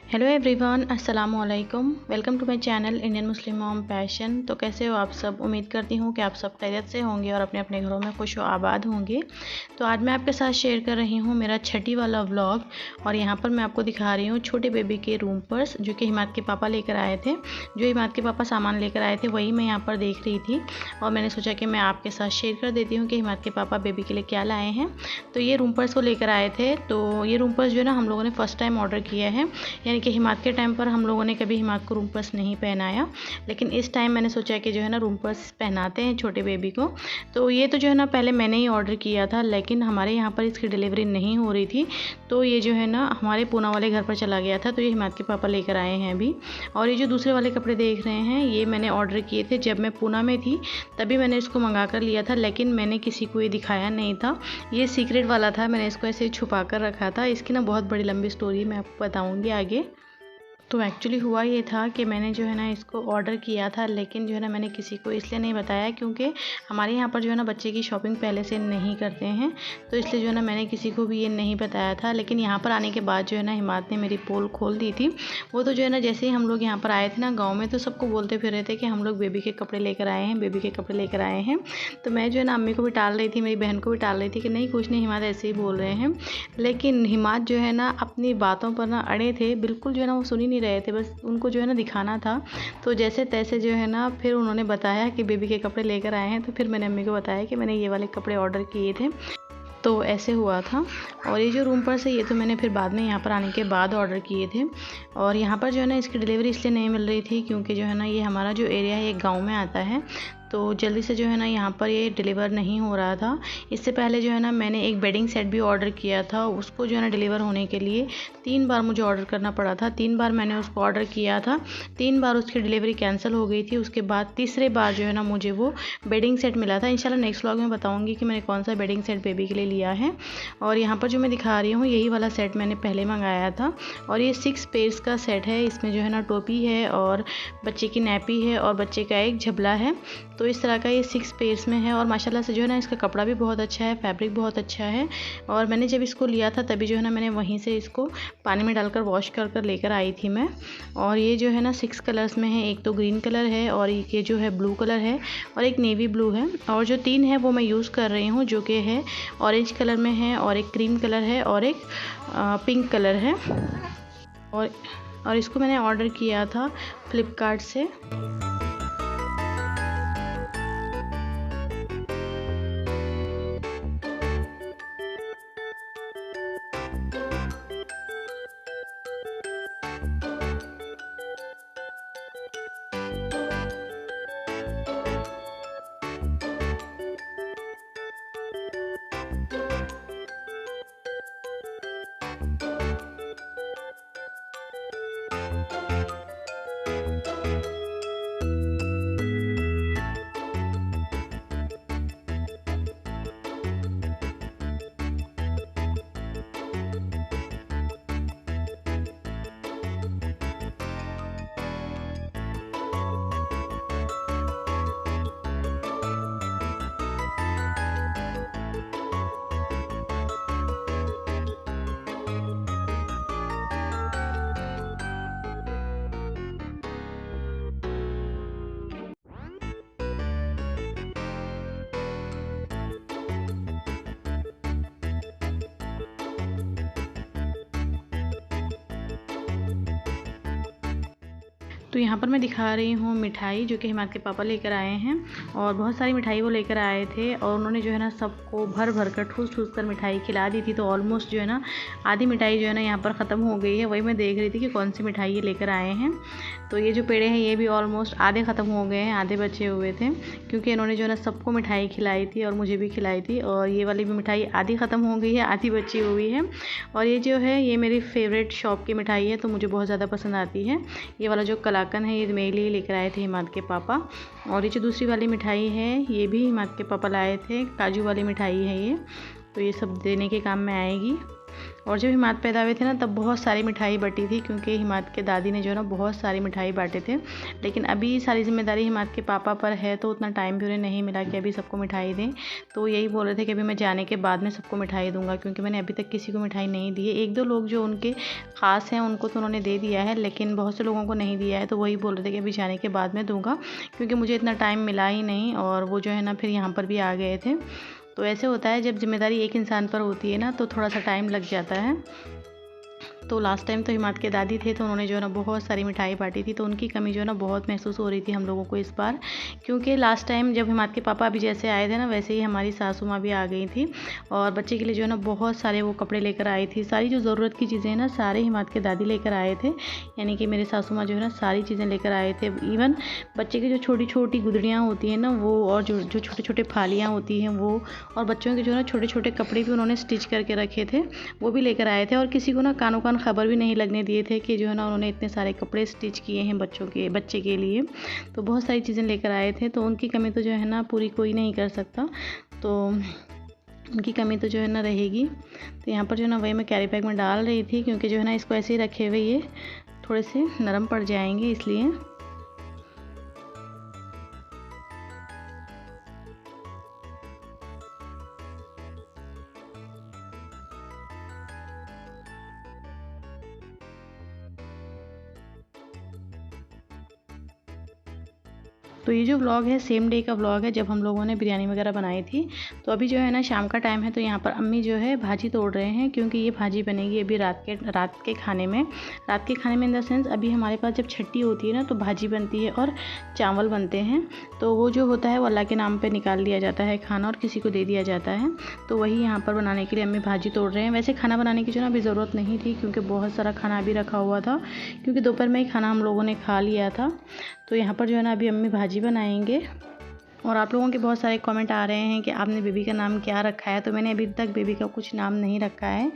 Hello everyone, अस्सलाम वालेकुम। Welcome to my channel Indian Muslim mom passion. तो कैसे हो आप सब? उम्मीद करती हूँ कि आप सब खैरियत से होंगे और अपने अपने घरों में खुश व आबाद होंगे। तो आज मैं आपके साथ शेयर कर रही हूँ मेरा छठी वाला व्लॉग। और यहाँ पर मैं आपको दिखा रही हूँ छोटे बेबी के रूम पर्स जो कि हिमाद के पापा लेकर आए थे। जो हिमाद के पापा सामान लेकर आए थे वही मैं यहाँ पर देख रही थी और मैंने सोचा कि मैं आपके साथ शेयर कर देती हूँ कि हिमाद के पापा बेबी के लिए क्या लाए हैं। तो ये रूम पर्स वो लेकर आए थे। तो ये रूम पर्स जो है ना हम लोगों ने फ़र्स्ट टाइम ऑर्डर किया है, यानी कि हिमाद के टाइम पर हम लोगों ने कभी हिमाद को रूम पर्स नहीं पहनाया, लेकिन इस टाइम मैंने सोचा कि जो है ना रूम पर्स पहनाते हैं छोटे बेबी को। तो ये तो जो है ना पहले मैंने ही ऑर्डर किया था, लेकिन हमारे यहाँ पर इसकी डिलीवरी नहीं हो रही थी। तो ये जो है ना हमारे पूना वाले घर पर चला गया था, तो ये हिमाद के पापा लेकर आए हैं अभी। और ये जो दूसरे वाले कपड़े देख रहे हैं ये मैंने ऑर्डर किए थे जब मैं पूना में थी, तभी मैंने इसको मंगा कर लिया था, लेकिन मैंने किसी को ये दिखाया नहीं था। ये सीक्रेट वाला था, मैंने इसको ऐसे छुपा कर रखा था। इसकी ना बहुत बड़ी लंबी स्टोरी मैं आपको बताऊँगी आगे। तो एक्चुअली हुआ ये था कि मैंने जो है ना इसको ऑर्डर किया था, लेकिन जो है ना मैंने किसी को इसलिए नहीं बताया क्योंकि हमारे यहाँ पर जो है ना बच्चे की शॉपिंग पहले से नहीं करते हैं, तो इसलिए जो है ना मैंने किसी को भी ये नहीं बताया था। लेकिन यहाँ पर आने के बाद जो है ना हिमाद ने मेरी पोल खोल दी थी। वो तो जो है ना जैसे ही हम लोग यहाँ पर आए थे ना गाँव में, तो सबको बोलते फिर रहे थे कि हम लोग बेबी के कपड़े लेकर आए हैं, बेबी के कपड़े लेकर आए हैं। तो मैं जो है ना अम्मी को भी टाल रही थी, मेरी बहन को भी टाल रही थी कि नहीं कुछ नहीं, हिमाद ऐसे ही बोल रहे हैं। लेकिन हिमाद जो है ना अपनी बातों पर ना अड़े थे, बिल्कुल जो है ना वो सुन ही नहीं रहे थे, बस उनको जो है ना दिखाना था। तो जैसे तैसे जो है ना फिर उन्होंने बताया कि बेबी के कपड़े लेकर आए हैं, तो फिर मैंने अम्मी को बताया कि मैंने ये वाले कपड़े ऑर्डर किए थे। तो ऐसे हुआ था। और ये जो रूम पर्स है ये तो मैंने फिर बाद में यहाँ पर आने के बाद ऑर्डर किए थे। और यहाँ पर जो है ना इसकी डिलीवरी इसलिए नहीं मिल रही थी क्योंकि जो है ना ये हमारा जो एरिया है ये गांव में आता है, तो जल्दी से जो है ना यहाँ पर ये डिलीवर नहीं हो रहा था। इससे पहले जो है ना मैंने एक बेडिंग सेट भी ऑर्डर किया था, उसको जो है ना डिलीवर होने के लिए 3 बार मुझे ऑर्डर करना पड़ा था। 3 बार मैंने उसको ऑर्डर किया था, 3 बार उसकी डिलीवरी कैंसिल हो गई थी। उसके बाद तीसरे बार जो है ना मुझे वो बेडिंग सेट मिला था। इंशाल्लाह नेक्स्ट व्लॉग में बताऊँगी कि मैंने कौन सा बेडिंग सेट बेबी के लिए लिया है। और यहाँ पर जो मैं दिखा रही हूँ यही वाला सेट मैंने पहले मंगाया था। और ये 6 पेयर्स का सेट है। इसमें जो है ना टोपी है और बच्चे की नैपी है और बच्चे का एक झबला है। तो इस तरह का ये 6 पेयर्स में है। और माशाल्लाह से जो है ना इसका कपड़ा भी बहुत अच्छा है, फैब्रिक बहुत अच्छा है। और मैंने जब इसको लिया था तभी जो है ना मैंने वहीं से इसको पानी में डालकर वॉश कर कर लेकर आई थी मैं। और ये जो है ना 6 कलर्स में है। एक तो ग्रीन कलर है और ये जो है ब्लू कलर है और एक नेवी ब्लू है। और जो 3 है वो मैं यूज़ कर रही हूँ, जो कि है ऑरेंज कलर में है और एक क्रीम कलर है और एक पिंक कलर है। और इसको मैंने ऑर्डर किया था फ्लिपकार्ट से। तो यहाँ पर मैं दिखा रही हूँ मिठाई जो कि हिमाद के पापा लेकर आए हैं। और बहुत सारी मिठाई वो लेकर आए थे और उन्होंने जो है ना सबको भर भर कर ठूस ठूस कर मिठाई खिला दी थी। तो ऑलमोस्ट जो है ना आधी मिठाई जो है ना यहाँ पर ख़त्म हो गई है। वही मैं देख रही थी कि कौन सी मिठाई ये लेकर आए हैं। तो ये जो पेड़े हैं ये भी ऑलमोस्ट आधे ख़त्म हो गए हैं, आधे बचे हुए थे, क्योंकि इन्होंने जो है ना सबको मिठाई खिलाई थी और मुझे भी खिलाई थी। और ये वाली भी मिठाई आधी ख़त्म हो गई है, आधी बची हुई है। और ये जो है ये मेरी फेवरेट शॉप की मिठाई है, तो मुझे बहुत ज़्यादा पसंद आती है। ये वाला जो कलाकंद है ये मेरे लिए लेकर आए थे हिमाद के पापा। और ये जो दूसरी वाली मिठाई है ये भी हिमाद के पापा लाए थे, काजू वाली मिठाई है ये, तो ये सब देने के काम में आएगी। और जब हिमाद पैदा हुए थे ना तब बहुत सारी मिठाई बटी थी, क्योंकि हिमाद के दादी ने जो है ना बहुत सारी मिठाई बांटे थे। लेकिन अभी सारी जिम्मेदारी हिमाद के पापा पर है, तो उतना टाइम भी उन्हें नहीं मिला कि अभी सबको मिठाई दें। तो यही बोल रहे थे कि अभी मैं जाने के बाद में सबको मिठाई दूंगा, क्योंकि मैंने अभी तक किसी को मिठाई नहीं दी है। 1-2 लोग जो उनके ख़ास हैं उनको तो उन्होंने दे दिया है, लेकिन बहुत से लोगों को नहीं दिया है। तो वही बोल रहे थे कि अभी जाने के बाद में दूंगा, क्योंकि मुझे इतना टाइम मिला ही नहीं। और वो जो है ना फिर यहाँ पर भी आ गए थे। तो ऐसे होता है, जब जिम्मेदारी एक इंसान पर होती है ना तो थोड़ा सा टाइम लग जाता है। तो लास्ट टाइम तो हिमाद के दादी थे, तो उन्होंने जो है ना बहुत सारी मिठाई बांटी थी। तो उनकी कमी जो है ना बहुत महसूस हो रही थी हम लोगों को इस बार, क्योंकि लास्ट टाइम जब हिमाद के पापा अभी जैसे आए थे ना, वैसे ही हमारी सासू माँ भी आ गई थी। और बच्चे के लिए जो है ना बहुत सारे वो कपड़े लेकर आई थी। सारी जो ज़रूरत की चीज़ें हैं ना सारे हिमाद के दादी लेकर आए थे, यानी कि मेरे सासू माँ जो है ना सारी चीज़ें लेकर आए थे। इवन बच्चे की जो छोटी छोटी गुदड़ियाँ होती हैं ना वो, और जो छोटे छोटे फालियाँ होती हैं वो, और बच्चों के जो है ना छोटे छोटे कपड़े भी उन्होंने स्टिच करके रखे थे, वो भी लेकर आए थे। और किसी को ना कानों कान खबर भी नहीं लगने दिए थे कि जो है ना उन्होंने इतने सारे कपड़े स्टिच किए हैं बच्चे के लिए। तो बहुत सारी चीज़ें लेकर आए थे। तो उनकी कमी तो जो है ना पूरी कोई नहीं कर सकता, तो उनकी कमी तो जो है ना रहेगी। तो यहाँ पर जो है ना वही मैं कैरी बैग में डाल रही थी, क्योंकि जो है ना इसको ऐसे ही रखे हुए ये थोड़े से नरम पड़ जाएंगे, इसलिए। तो ये जो व्लॉग है सेम डे का व्लॉग है, जब हम लोगों ने बिरयानी वगैरह बनाई थी। तो अभी जो है ना शाम का टाइम है, तो यहाँ पर अम्मी जो है भाजी तोड़ रहे हैं, क्योंकि ये भाजी बनेगी अभी रात के खाने में। रात के खाने में इन द सेंस अभी हमारे पास जब छठी होती है ना तो भाजी बनती है और चावल बनते हैं। तो वो जो होता है वो अल्लाह के नाम पर निकाल लिया जाता है खाना, और किसी को दे दिया जाता है। तो वही यहाँ पर बनाने के लिए अम्मी भाजी तोड़ रहे हैं। वैसे खाना बनाने की जो ना अभी ज़रूरत नहीं थी, क्योंकि बहुत सारा खाना अभी रखा हुआ था, क्योंकि दोपहर में ही खाना हम लोगों ने खा लिया था। तो यहाँ पर जो है ना अभी अम्मी भाजी बनाएंगे। और आप लोगों के बहुत सारे कमेंट आ रहे हैं कि आपने बेबी का नाम क्या रखा है। तो मैंने अभी तक बेबी का कुछ नाम नहीं रखा है,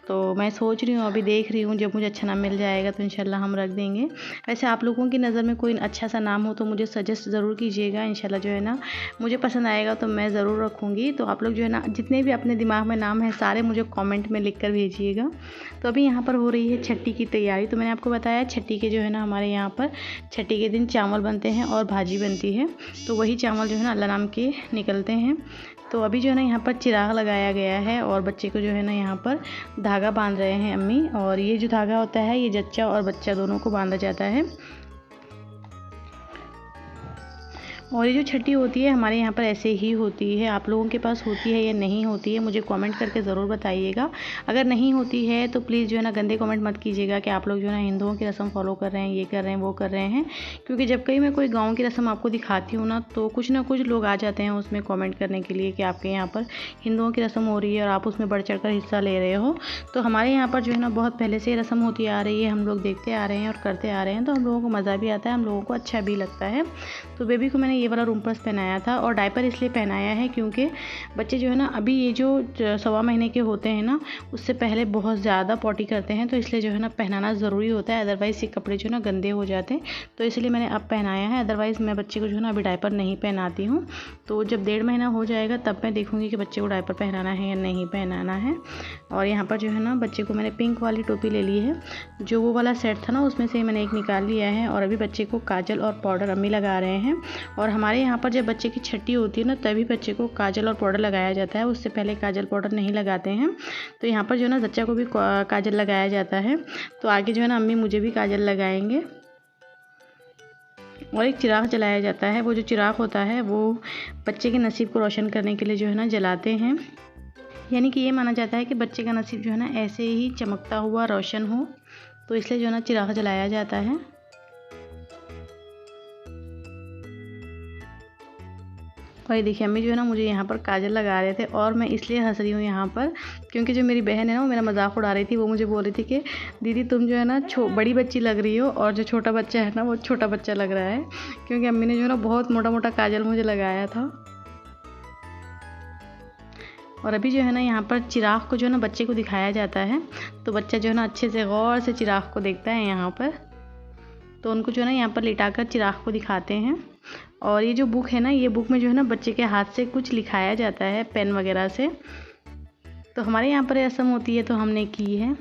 तो मैं सोच रही हूँ, अभी देख रही हूँ, जब मुझे अच्छा नाम मिल जाएगा तो इंशाल्लाह हम रख देंगे। वैसे आप लोगों की नज़र में कोई अच्छा सा नाम हो तो मुझे सजेस्ट ज़रूर कीजिएगा, इंशाल्लाह जो है ना मुझे पसंद आएगा तो मैं ज़रूर रखूँगी। तो आप लोग जो है ना जितने भी अपने दिमाग में नाम है सारे मुझे कॉमेंट में लिख कर भेजिएगा। तो अभी यहाँ पर हो रही है छठी की तैयारी। तो मैंने आपको बताया छठी के जो है ना हमारे यहाँ पर छठी के दिन चावल बनते हैं और भाजी बनती है। तो वही चावल जो है ना अल्लाह नाम के निकलते हैं। तो अभी जो है ना यहाँ पर चिराग लगाया गया है, और बच्चे को जो है ना यहाँ पर धागा बांध रहे हैं अम्मी। और ये जो धागा होता है ये जच्चा और बच्चा दोनों को बांधा जाता है। और ये जो छठी होती है हमारे यहाँ पर ऐसे ही होती है। आप लोगों के पास होती है या नहीं होती है मुझे कमेंट करके ज़रूर बताइएगा। अगर नहीं होती है तो प्लीज़ जो है ना गंदे कमेंट मत कीजिएगा कि आप लोग जो है ना हिंदुओं की रस्म फॉलो कर रहे हैं, ये कर रहे हैं, वो कर रहे हैं। क्योंकि जब कहीं मैं कोई गाँव की रस्म आपको दिखाती हूँ ना तो कुछ ना कुछ लोग आ जाते हैं उसमें कॉमेंट करने के लिए कि आपके यहाँ पर हिंदुओं की रस्म हो रही है और आप उसमें बढ़ चढ़ कर हिस्सा ले रहे हो। तो हमारे यहाँ पर जो है ना बहुत पहले से रस्म होती आ रही है, हम लोग देखते आ रहे हैं और करते आ रहे हैं। तो हम लोगों को मज़ा भी आता है, हम लोगों को अच्छा भी लगता है। तो बेबी को मैंने ये वाला रूम पर्स पहनाया था, और डायपर इसलिए पहनाया है क्योंकि बच्चे जो है ना अभी ये जो 1.25 महीने के होते हैं ना उससे पहले बहुत ज़्यादा पॉटी करते हैं। तो इसलिए जो है ना पहनाना ज़रूरी होता है, अदरवाइज़ ये कपड़े जो है ना गंदे हो जाते हैं। तो इसलिए मैंने अब पहनाया है, अदरवाइज़ मैं बच्चे को जो है ना अभी डायपर नहीं पहनाती हूँ। तो जब 1.5 महीना हो जाएगा तब मैं देखूँगी कि बच्चे को डायपर पहनाना है या नहीं पहनाना है। और यहाँ पर जो है ना बच्चे को मैंने पिंक वाली टोपी ले ली है, जो वो वाला सेट था ना उसमें से मैंने एक निकाल लिया है। और अभी बच्चे को काजल और पाउडर अम्मी लगा रहे हैं। और हमारे यहाँ पर जब बच्चे की छठी होती है ना तभी बच्चे को काजल और पाउडर लगाया जाता है, उससे पहले काजल पाउडर नहीं लगाते हैं। तो यहाँ पर जो है ना बच्चा को भी काजल लगाया जाता है। तो आगे जो है ना अम्मी मुझे भी काजल लगाएंगे। और एक चिराग जलाया जाता है, वो जो चिराग होता है वो बच्चे के नसीब को रोशन करने के लिए जो है ना जलाते हैं। यानी कि ये माना जाता है कि बच्चे का नसीब जो है ना ऐसे ही चमकता हुआ रोशन हो, तो इसलिए जो है ना चिराग जलाया जाता है। और ये देखिए अम्मी जो है ना मुझे यहाँ पर काजल लगा रहे थे, और मैं इसलिए हंस रही हूँ यहाँ पर क्योंकि जो मेरी बहन है ना वो मेरा मजाक उड़ा रही थी। वो मुझे बोल रही थी कि दीदी तुम जो है ना बड़ी बच्ची लग रही हो, और जो छोटा बच्चा है ना वो छोटा बच्चा लग रहा है, क्योंकि अम्मी ने जो है ना बहुत मोटा मोटा काजल मुझे लगाया था। और अभी जो है ना यहाँ पर चिराग को जो है ना बच्चे को दिखाया जाता है। तो बच्चा जो है ना अच्छे से गौर से चिराग को देखता है यहाँ पर। तो उनको जो है ना यहाँ पर लिटाकर चिराग को दिखाते हैं। और ये जो बुक है ना, ये बुक में जो है ना बच्चे के हाथ से कुछ लिखाया जाता है पेन वगैरह से। तो हमारे यहाँ पर रस्म होती है तो हमने की है।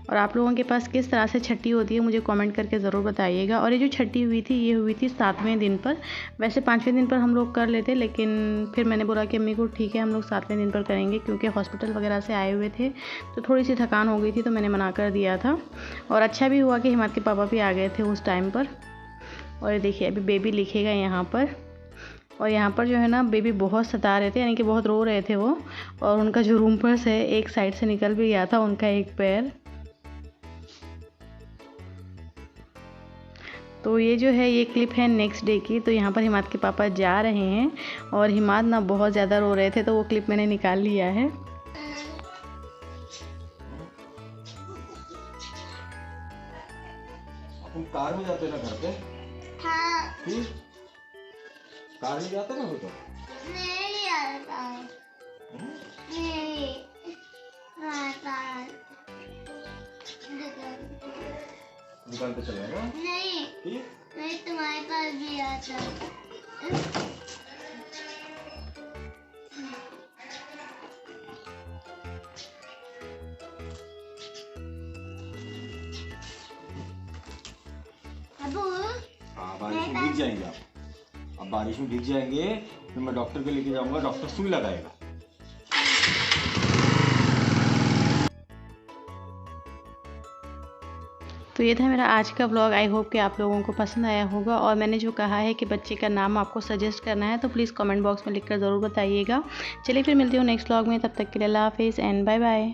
और आप लोगों के पास किस तरह से छठी होती है मुझे कमेंट करके ज़रूर बताइएगा। और ये जो छठी हुई थी ये हुई थी 7वें दिन पर। वैसे 5वें दिन पर हम लोग कर लेते, लेकिन फिर मैंने बोला कि अम्मी को ठीक है हम लोग 7वें दिन पर करेंगे, क्योंकि हॉस्पिटल वगैरह से आए हुए थे तो थोड़ी सी थकान हो गई थी, तो मैंने मना कर दिया था। और अच्छा भी हुआ कि हिमाद के पापा भी आ गए थे उस टाइम पर। और ये देखिए अभी बेबी लिखेगा यहाँ पर। और यहाँ पर जो है ना बेबी बहुत सता रहे थे, यानी कि बहुत रो रहे थे वो। और उनका जो रूम पर्स है एक साइड से निकल भी गया था उनका एक पैर। तो ये जो है ये क्लिप है नेक्स्ट डे की। तो यहाँ पर हिमाद के पापा जा रहे हैं और हिमाद ना बहुत ज़्यादा रो रहे थे, तो वो क्लिप मैंने निकाल लिया है। तुम कार में जाते ना घर पे? हाँ। कार में जाते ना तो? नहीं आता। नहीं। दुकान पे चलेगा? नहीं। नहीं तुम्हारे पास भी आता। हाँ बारिश में भीग जाएंगे आप। अब बारिश में भीग जाएंगे फिर मैं डॉक्टर के लेके जाऊंगा, डॉक्टर सुई लगाएगा। तो ये था मेरा आज का व्लॉग। आई होप कि आप लोगों को पसंद आया होगा। और मैंने जो कहा है कि बच्चे का नाम आपको सजेस्ट करना है तो प्लीज़ कमेंट बॉक्स में लिखकर ज़रूर बताइएगा। चलिए फिर मिलती हूँ नेक्स्ट व्लॉग में, तब तक के लिए अल्लाह हाफिज़ एंड बाय बाय।